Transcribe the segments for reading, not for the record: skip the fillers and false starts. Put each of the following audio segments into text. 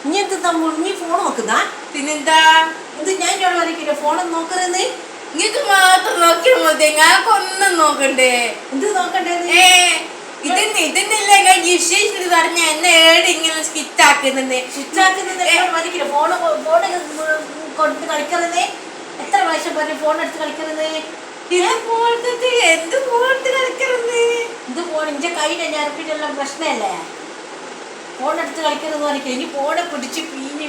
നീ എന്ത് തമ്മു നീ ഫോൺ നോക്കുന്ന പിന്നെന്താ ഇത് ഞാൻ ഇവിടെ വരയ്ക്കില്ല ഫോണൊന്നും നോക്കരുത് ഇത് മാത്രം നോക്കിയാൽ മതി ഞങ്ങൾക്കൊന്നും നോക്കണ്ടേ എന്ത് നോക്കണ്ടേന്ന് ഇതെന്നല്ലേ ഞാൻ വിശേഷിച്ച് പറഞ്ഞ എന്നെ ഏട് ഇങ്ങനെ സ്കിറ്റാക്കുന്നത് വരയ്ക്കില്ല ഫോണ് കൊണ്ട് കളിക്കരുത് എത്ര പ്രാവശ്യം പറഞ്ഞു ഫോൺ എടുത്ത് കളിക്കരുത് എന്ത് പോലത്തെ കളിക്കരുത് ഇത് ഫോൺ എന്റെ കയ്യിലെ ഞരപ്പിനെല്ലാം പ്രശ്നമല്ലേ ഫോൺ എടുത്ത് കളിക്കരുതെന്ന് പറഞ്ഞില്ല ഇനി ഫോണ് പിടിച്ച് വീഞ്ഞ്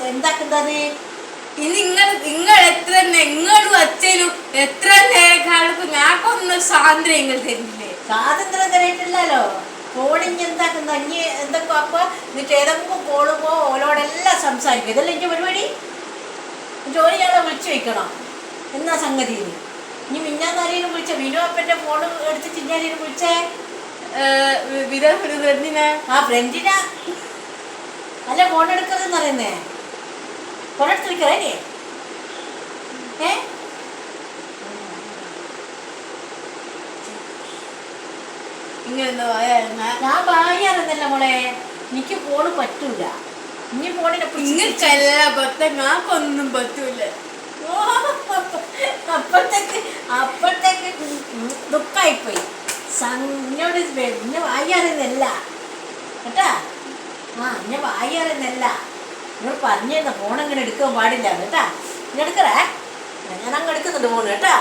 എന്താക്കുന്നത് ഇനി നിങ്ങൾ എത്ര നിങ്ങളും അച്ഛനും എത്ര നേരക്കാലത്ത് ഞാക്കൊന്നും സ്വാതന്ത്ര്യം നിങ്ങൾ തരുന്നില്ലേ സ്വാതന്ത്ര്യം തരായിട്ടില്ലല്ലോ ഫോണിഞ്ഞ് എന്താക്കുന്ന ഇനി എന്തൊക്കെ അപ്പൊ എന്നിട്ട് ഏതെങ്കിലും കോള് പോ ഓലോടെല്ലാം സംസാരിക്കും ഇതല്ലേ എനിക്ക് പരിപാടി ജോലിയാളെ വിളിച്ചു വയ്ക്കണം എന്നാ സംഗതി ഇനി മിന്നാന്നാരെയും വിളിച്ച വിനോപ്പന്റെ ഫോൺ എടുത്ത് ചിന്നാരെയും വിളിച്ചേ ഫ്രണ്ടിനാ ആ ഫ്രണ്ടിനാ അല്ല ഫോൺ എടുക്കരുതെന്ന് പറയുന്നേ ഫോൺ എടുത്ത് വിളിക്കറേ ഇങ്ങനെ ഞാൻ പറയാറുന്നല്ല മോളെ എനിക്ക് ഫോണ് പറ്റൂല ഇനി ഫോണിനെ നിങ്ങൾക്കല്ല പറ്റ ഞാക്കൊന്നും പറ്റൂല അപ്പോഴത്തേക്ക് ദുഃഖായിപ്പോയി എന്നോട് എന്നെ വായാറുന്നല്ല കേട്ടാ എന്നെ വായാറുന്നല്ല നിങ്ങൾ പറഞ്ഞിരുന്ന ഫോൺ അങ്ങനെ എടുക്കാൻ പാടില്ല കേട്ടാ ഇനി എടുക്കറേ ഞാൻ അങ്ങ് എടുക്കുന്നുണ്ട് ഫോണ് കേട്ടാ